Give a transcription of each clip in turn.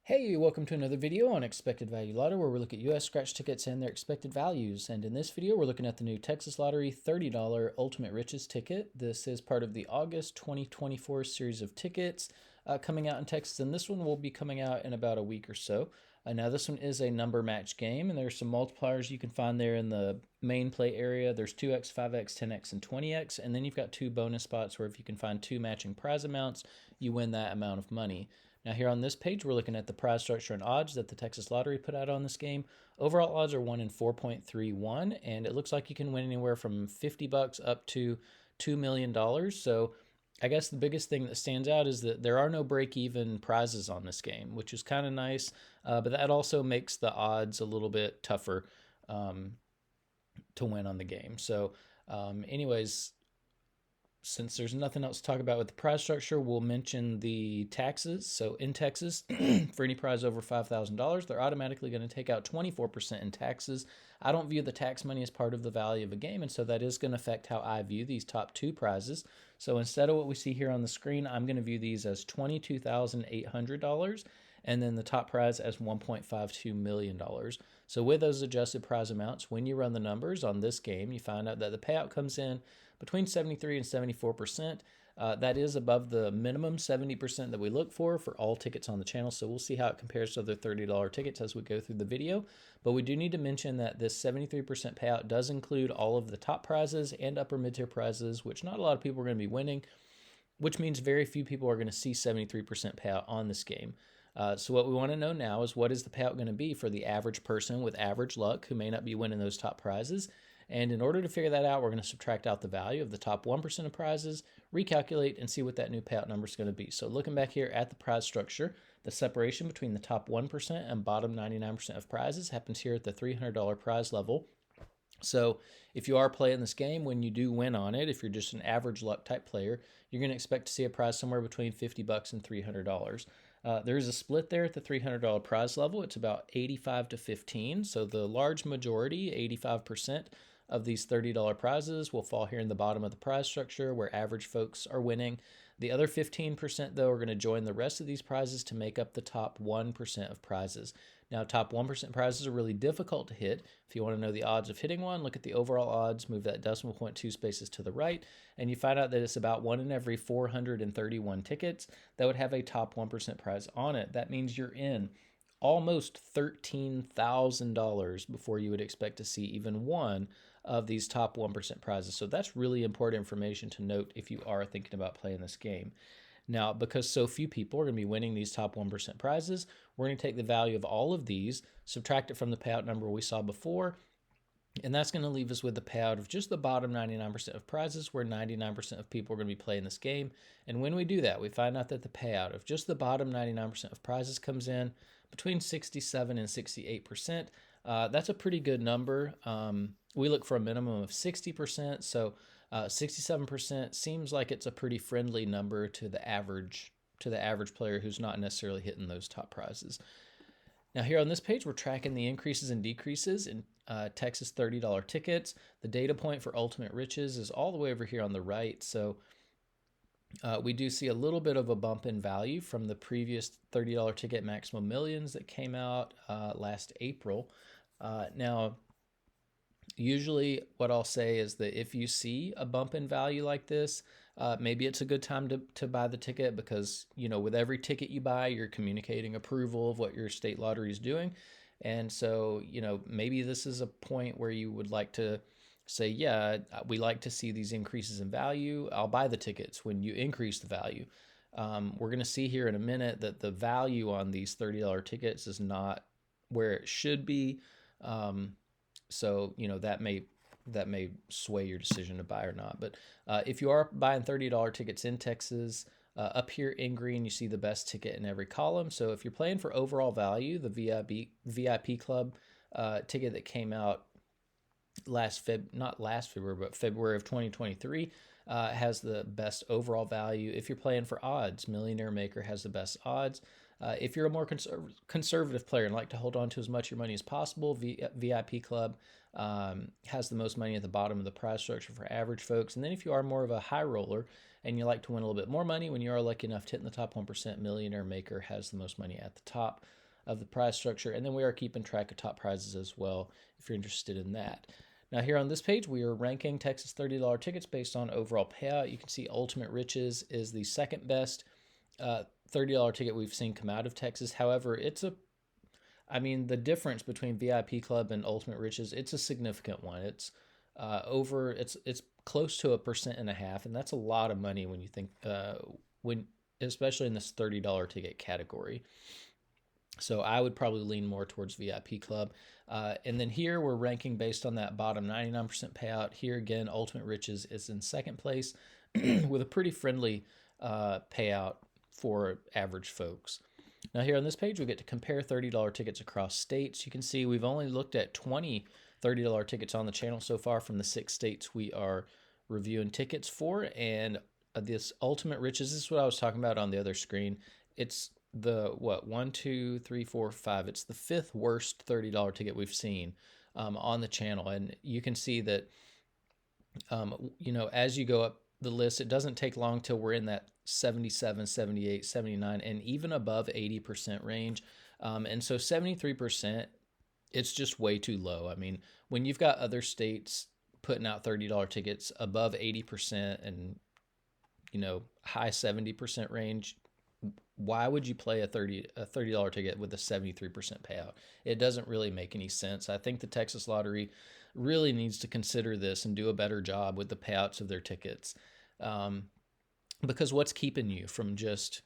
Hey, welcome to another video on Expected Value Lotto, where we look at US scratch tickets and their expected values. And in this video, we're looking at the new Texas Lottery $30 Ultimate Riches ticket. This is part of the August 2024 series of tickets coming out in Texas, and this one will be coming out in about a week or so. Now, this one is a number match game, and there's some multipliers you can find there in the main play area. There's 2x, 5x, 10x, and 20x, and then you've got two bonus spots where if you can find two matching prize amounts, you win that amount of money. Now here on this page, we're looking at the prize structure and odds that the Texas Lottery put out on this game. Overall odds are 1 in 4.31, and it looks like you can win anywhere from $50 up to $2 million. So I guess the biggest thing that stands out is that there are no break-even prizes on this game, which is kind of nice, but that also makes the odds a little bit tougher to win on the game. So anyways, since there's nothing else to talk about with the prize structure, we'll mention the taxes. So in Texas, for any prize over $5,000, they're automatically going to take out 24% in taxes. I don't view the tax money as part of the value of a game, and so that is going to affect how I view these top two prizes. So instead of what we see here on the screen, I'm going to view these as $22,800, and then the top prize as $1.52 million. So with those adjusted prize amounts, when you run the numbers on this game, you find out that the payout comes in between 73 and 74%. That is above the minimum 70% that we look for all tickets on the channel. So we'll see how it compares to other $30 tickets as we go through the video. But we do need to mention that this 73% payout does include all of the top prizes and upper mid-tier prizes, which not a lot of people are going to be winning, which means very few people are going to see 73% payout on this game. So what we want to know now is, what is the payout going to be for the average person with average luck who may not be winning those top prizes? And in order to figure that out, we're going to subtract out the value of the top 1% of prizes, recalculate, and see what that new payout number is going to be. So looking back here at the prize structure, the separation between the top 1% and bottom 99% of prizes happens here at the $300 prize level. So if you are playing this game, when you do win on it, if you're just an average luck type player, you're going to expect to see a prize somewhere between $50 and $300. There's a split there at the $300 prize level. It's about 85 to 15. So the large majority, 85%, of these $30 prizes will fall here in the bottom of the prize structure where average folks are winning. The other 15%, though, are going to join the rest of these prizes to make up the top 1% of prizes. Now, top 1% prizes are really difficult to hit. If you want to know the odds of hitting one, look at the overall odds, move that decimal point 2 spaces to the right, and you find out that it's about 1 in every 431 tickets that would have a top 1% prize on it. That means you're in almost $13,000 before you would expect to see even one of these top 1% prizes. So that's really important information to note if you are thinking about playing this game. Now, because so few people are going to be winning these top 1% prizes, we're going to take the value of all of these, subtract it from the payout number we saw before, and that's going to leave us with the payout of just the bottom 99% of prizes, where 99% of people are going to be playing this game. And when we do that, we find out that the payout of just the bottom 99% of prizes comes in between 67 and 68%. That's a pretty good number. We look for a minimum of 60%, so 67% seems like it's a pretty friendly number to the average player who's not necessarily hitting those top prizes. Now here on this page, we're tracking the increases and decreases in Texas $30 tickets. The data point for Ultimate Riches is all the way over here on the right. So we do see a little bit of a bump in value from the previous $30 ticket Maximum Millions that came out last April. Now, usually what I'll say is that if you see a bump in value like this, maybe it's a good time to buy the ticket, because, you know, with every ticket you buy, you're communicating approval of what your state lottery is doing. And so, you know, maybe this is a point where you would like to say, yeah, we like to see these increases in value. I'll buy the tickets when you increase the value. We're going to see here in a minute that the value on these $30 tickets is not where it should be. So, you know, that may sway your decision to buy or not. But if you are buying $30 tickets in Texas, up here in green, you see the best ticket in every column. So if you're playing for overall value, the VIP Club ticket that came out not last February, but February of 2023, has the best overall value. If you're playing for odds, Millionaire Maker has the best odds. If you're a more conservative player and like to hold on to as much of your money as possible, VIP Club has the most money at the bottom of the prize structure for average folks. And then if you are more of a high roller and you like to win a little bit more money, when you are lucky enough to hit in the top 1%, Millionaire Maker has the most money at the top of the prize structure. And then we are keeping track of top prizes as well if you're interested in that. Now here on this page, we are ranking Texas $30 tickets based on overall payout. You can see Ultimate Riches is the second best $30 ticket we've seen come out of Texas. However, the difference between VIP Club and Ultimate Riches, it's a significant one. It's it's close to 1.5%, and that's a lot of money when you think especially in this $30 ticket category. So I would probably lean more towards VIP Club. And then here we're ranking based on that bottom 99% payout. Here again, Ultimate Riches is in second place with a pretty friendly payout for average folks. Now here on this page, we get to compare $30 tickets across states. You can see we've only looked at 20 $30 tickets on the channel so far from the 6 states we are reviewing tickets for. And this Ultimate Riches, this is what I was talking about on the other screen. It's the 1, 2, 3, 4, 5. It's the 5th worst $30 ticket we've seen on the channel. And you can see that, as you go up the list, it doesn't take long till we're in that 77, 78, 79, and even above 80% range. And so 73%, it's just way too low. I mean, when you've got other states putting out $30 tickets above 80% and, high 70% range, why would you play a $30 ticket with a 73% payout? It doesn't really make any sense. I think the Texas Lottery really needs to consider this and do a better job with the payouts of their tickets. Because what's keeping you from just,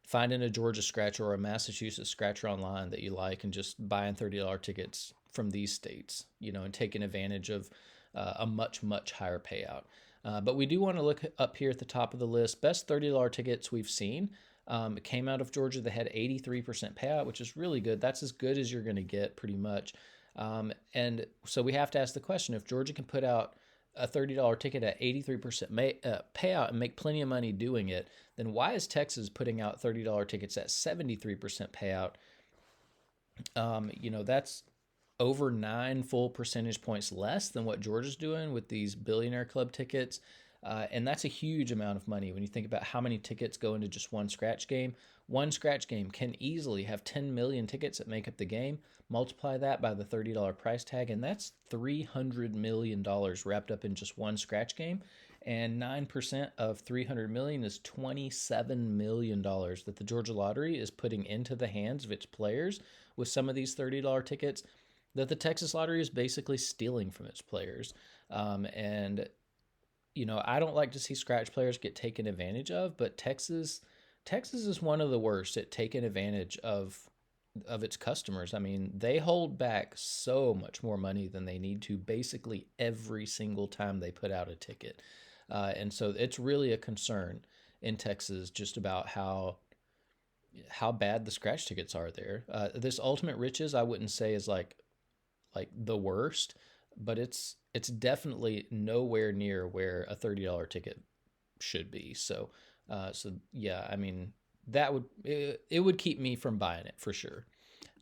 finding a Georgia scratcher or a Massachusetts scratcher online that you like and just buying $30 tickets from these states, and taking advantage of a much, much higher payout. But we do want to look up here at the top of the list. Best $30 tickets we've seen. It came out of Georgia. They had 83% payout, which is really good. That's as good as you're going to get pretty much. And so we have to ask the question, if Georgia can put out a $30 ticket at 83% payout and make plenty of money doing it, then why is Texas putting out $30 tickets at 73% payout? That's over 9 full percentage points less than what Georgia's doing with these Billionaire Club tickets. And that's a huge amount of money when you think about how many tickets go into just one scratch game. One scratch game can easily have 10 million tickets that make up the game. Multiply that by the $30 price tag, and that's $300 million wrapped up in just one scratch game. And 9% of $300 million is $27 million that the Georgia Lottery is putting into the hands of its players with some of these $30 tickets that the Texas Lottery is basically stealing from its players. I don't like to see scratch players get taken advantage of, but Texas is one of the worst at taking advantage of its customers. I mean, they hold back so much more money than they need to basically every single time they put out a ticket. And so it's really a concern in Texas just about how bad the scratch tickets are there. This Ultimate Riches, I wouldn't say is like the worst, but it's definitely nowhere near where a $30 ticket should be. So yeah, I mean, it would keep me from buying it for sure.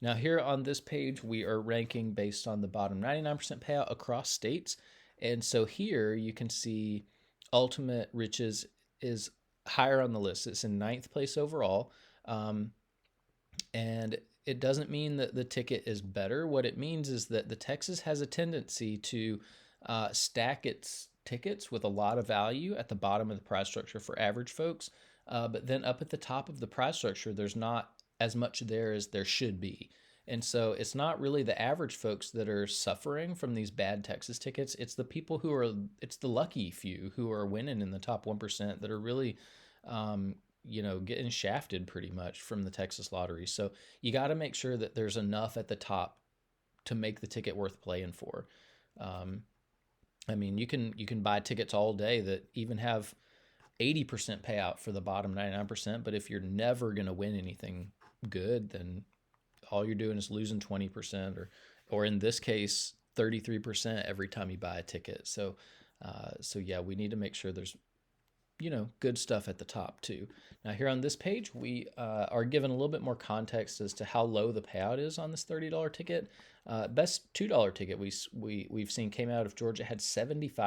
Now here on this page, we are ranking based on the bottom 99% payout across states. And so here you can see Ultimate Riches is higher on the list. It's in 9th place overall. And it doesn't mean that the ticket is better. What it means is that the Texas has a tendency to stack its tickets with a lot of value at the bottom of the prize structure for average folks. But then up at the top of the prize structure, there's not as much there as there should be. And so it's not really the average folks that are suffering from these bad Texas tickets. It's the people it's the lucky few who are winning in the top 1% that are really, getting shafted pretty much from the Texas Lottery. So you got to make sure that there's enough at the top to make the ticket worth playing for. You can buy tickets all day that even have 80% payout for the bottom 99%, but if you're never going to win anything good, then all you're doing is losing 20% or in this case 33% every time you buy a ticket. So yeah, we need to make sure there's good stuff at the top too. Now here on this page, we are given a little bit more context as to how low the payout is on this $30 ticket. Best $2 ticket we've seen came out of Georgia, had 75%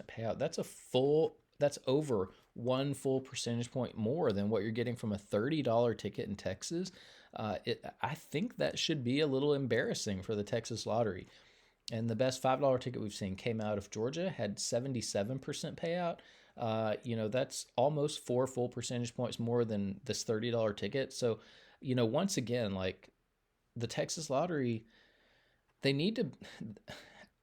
payout. That's over one full percentage point more than what you're getting from a $30 ticket in Texas. I think that should be a little embarrassing for the Texas lottery. And the best $5 ticket we've seen came out of Georgia, had 77% payout. That's almost four full percentage points more than this $30 ticket. So, once again, like the Texas lottery, they need to.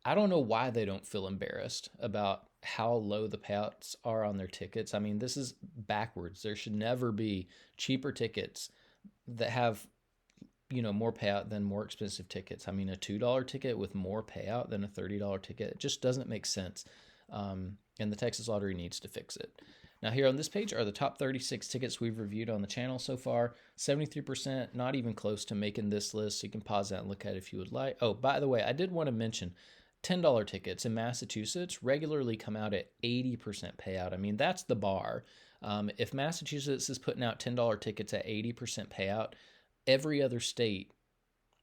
I don't know why they don't feel embarrassed about how low the payouts are on their tickets. I mean, this is backwards. There should never be cheaper tickets that have more payout than more expensive tickets. I mean, a $2 ticket with more payout than a $30 ticket, it just doesn't make sense. And the Texas Lottery needs to fix it. Now here on this page are the top 36 tickets we've reviewed on the channel so far. 73%, not even close to making this list, so you can pause that and look at it if you would like. Oh, by the way, I did want to mention $10 tickets in Massachusetts regularly come out at 80% payout. I mean, that's the bar. If Massachusetts is putting out $10 tickets at 80% payout, every other state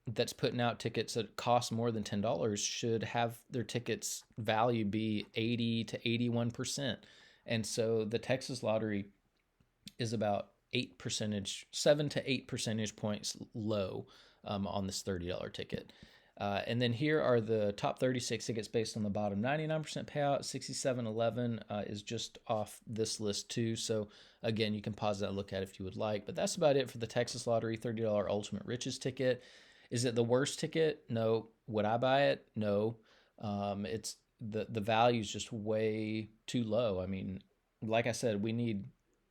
that's putting out tickets that cost more than $10 should have their tickets value be 80 to 81%. And so the Texas lottery is about 7 to 8 percentage points low on this $30 ticket. And then here are the top 36 tickets based on the bottom 99% payout. 6711 is just off this list too. So again, you can pause that and look at it if you would like. But that's about it for the Texas Lottery $30 Ultimate Riches ticket. Is it the worst ticket? No. Would I buy it? No. It's the value is just way too low. I mean, like I said, we need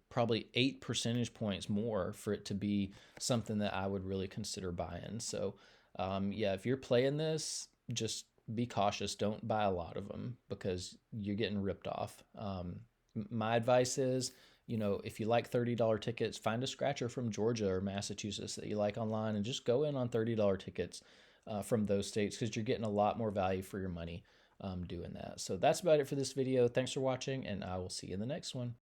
probably 8 percentage points more for it to be something that I would really consider buying. So yeah, if you're playing this, just be cautious. Don't buy a lot of them because you're getting ripped off. My advice is, if you like $30 tickets, find a scratcher from Georgia or Massachusetts that you like online and just go in on $30 tickets from those states because you're getting a lot more value for your money doing that. So that's about it for this video. Thanks for watching, and I will see you in the next one.